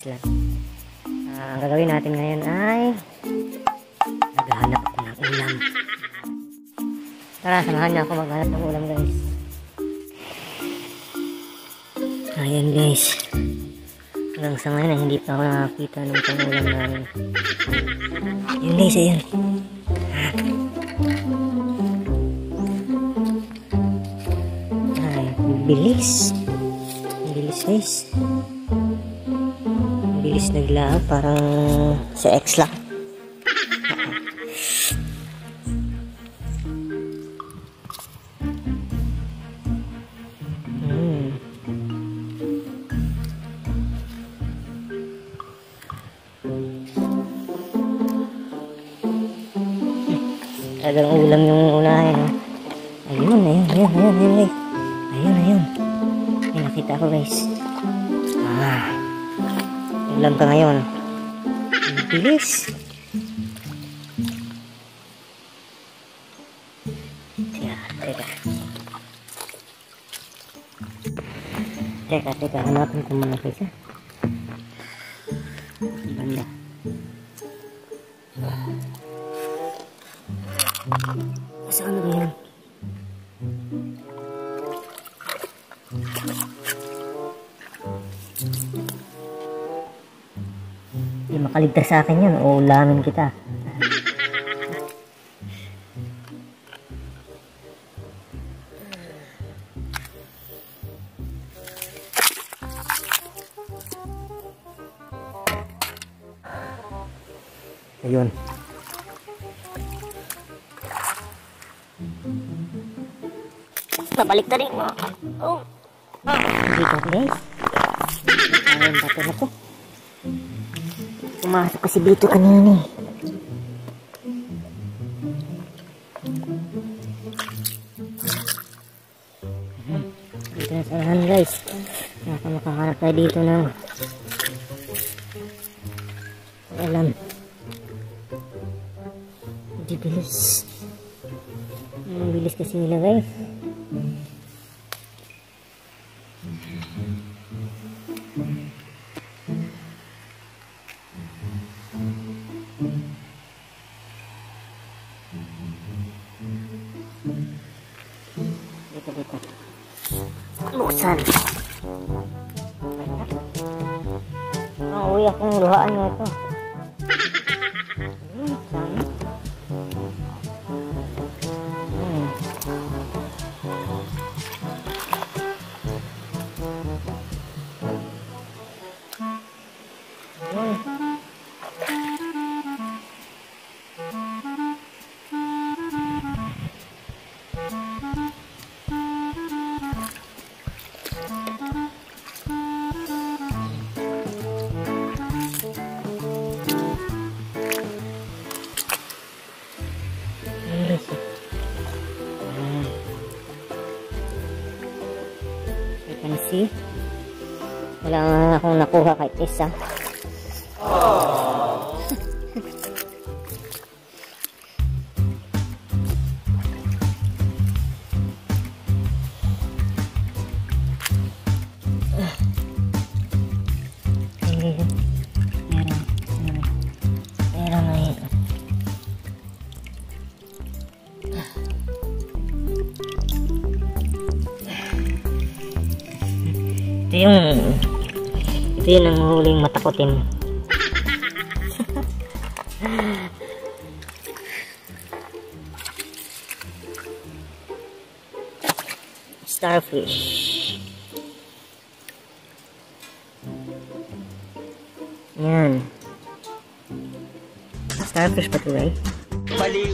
Ang gagawin natin ngayon ay naghahanap ako ng ulam. Tara, samahan niyo ako maghanap ng ulam, guys. Ayan, guys. Hanggang sa ngayon hindi pa ako nakakita ng ulam namin. Ayan, guys, ayan. Ay, bilis. Bilis, guys. Bilis naglaan, parang sa X lang. Talagang ulam yung unahin. Ayun. Ayun. Ay, nakita ko, guys. Ulam pa ngayon. Ang bilis. Teka. Hanapin ko muna guys. Banda. Saan na ba yan? Hindi makaligtas sa akin yan. O ulamin kita. Ayun. Babalik na rin. Dito, guys. Ayun, bato na to. Pumasok kasi dito kanina. Dito na sarahan, guys. Makakahanap tayo dito ng alam. Hindi bilis. Ang bilis kasi nila, guys. Dito. Buksan. Uy, akong luhaan mo ito. Sana. See? Wala nga akong nakuha kahit isa. Meron na yun. Ito yun ang huling matakotin. Starfish. Yan. Starfish pa ito, right? Baliw.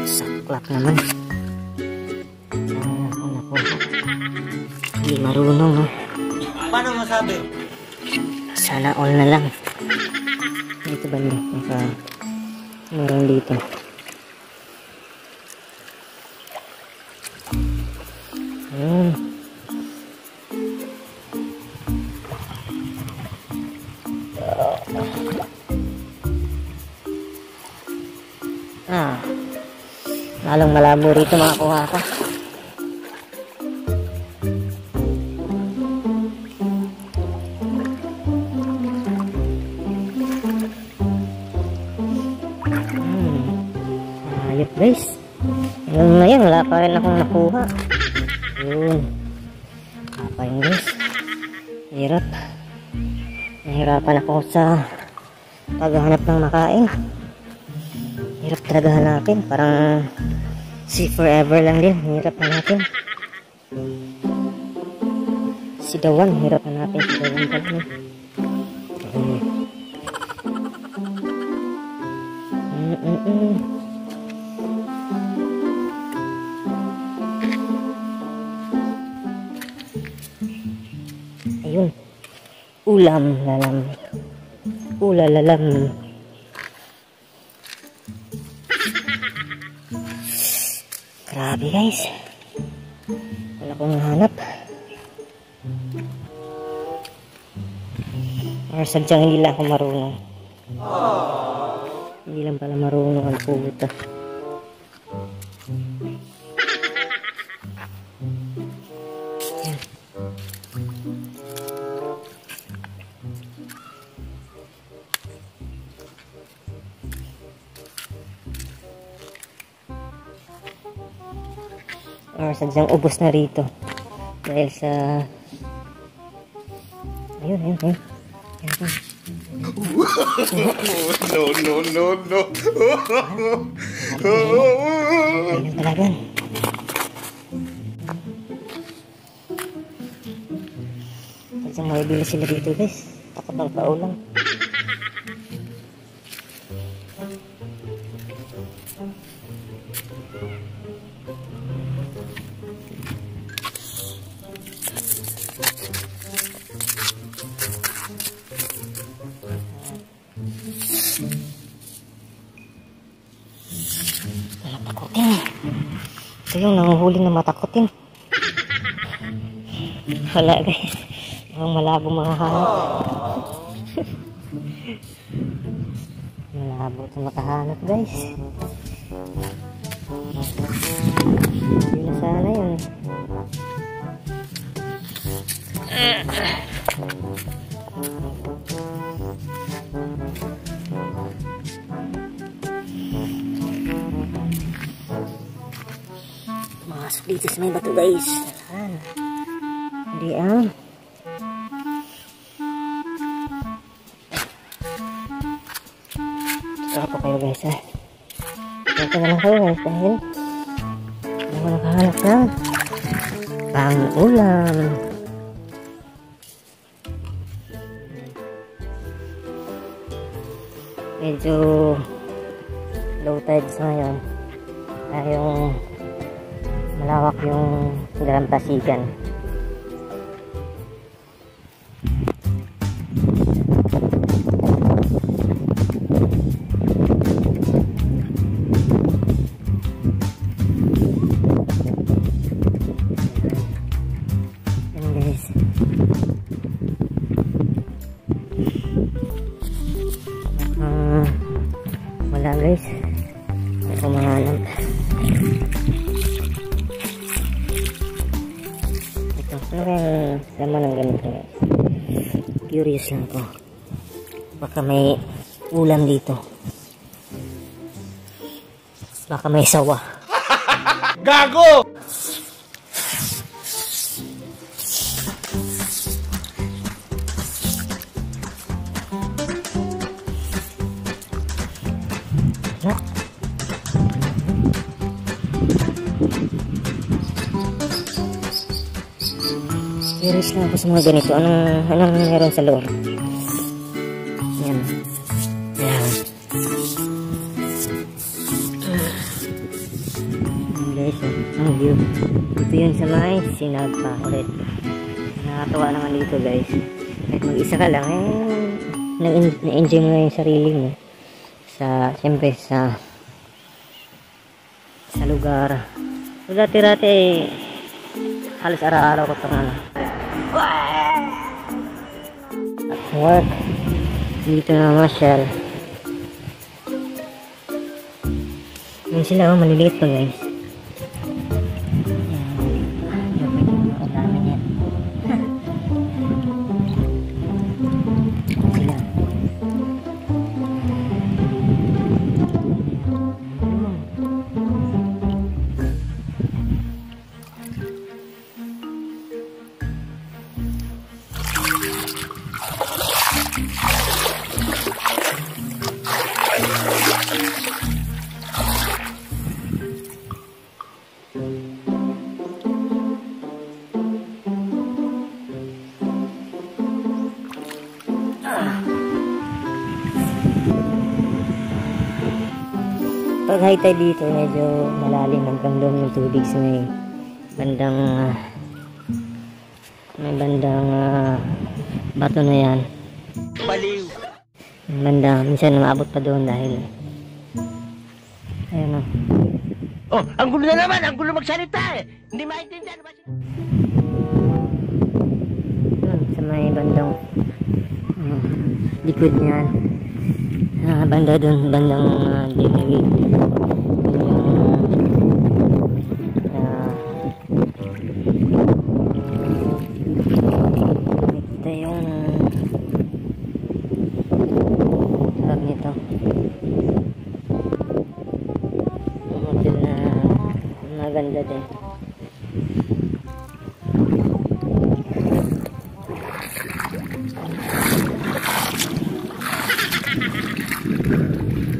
Saklap naman. Hindi marunong, no? Paano masabi? Sana all na lang. Dito ba niya? Meron dito. Ayun. Lalong malabo rito makakuha ka. Ayop guys. Hanggang ngayon wala pa rin akong nakuha. Yun. Wala pa yun guys. Hirap. Nahirapan ako sa paghahanap ng makain. Hirap talaga hanapin. Parang see forever lang din. Hirap hanapin. Si Dawan. Hirap hanapin si Dawan talaga. Ayun. Ulam lalam. Ulalalam. Grabe guys. Wala akong nahanap. Or sadyang hindi lang ako marunong. Hindi lang pala marunong ang puta. Or sadyang ubos na rito dahil sa ayun. No. Ayun talaga. Sadyang mabibili sila dito guys. Takot ng paulang. Takutin. Ito yung nanguhuli na matakutin. Wala guys. Ang malabo mga hanap. Malabo ito makahanap guys. Hindi na sana yun. Masuk dito sa may bato guys. Hindi Saka po kayo guys Ito na lang kayo guys dahil hindi mo nakahanap ng pang-ulam. Medyo low tide sa ngayon. Yung malawak yung Grand Pasigan. Yan guys. Wala guys. Ako mahanap. Ano kayang laman ng ganito guys? Curious lang ako. Baka may ulam dito. Baka may sawa. Gago! Curious lang ako sa mga ganito. Anong meron sa loob? Yan. Guys, ang view. Ito yun sa may Sinagpa ulit. Nakakatawa naman dito guys. Kahit mag-isa ka lang, na-enjoy mo na yung sarili mo. Siyempre sa lugar. So dati-dati halos araw-araw ko itong at work dito na masyal. Yun sila maliliit pa guys. Pag high tide dito, medyo malalim hanggang doon yung tubig sa may bandang bato na yan. Baliw. Yung banda, minsan maabot pa doon dahil ayun o. Oh, ang gulo na naman. Ang gulo magsalita eh. Hindi maintindihan. Sa may bandang likod niyan. Banda doon, bandang diligid. Nakita yung sarap nito. Hotel na maganda din.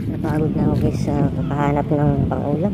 Napagod na ako guys sa kakahanap ng pang-ulam.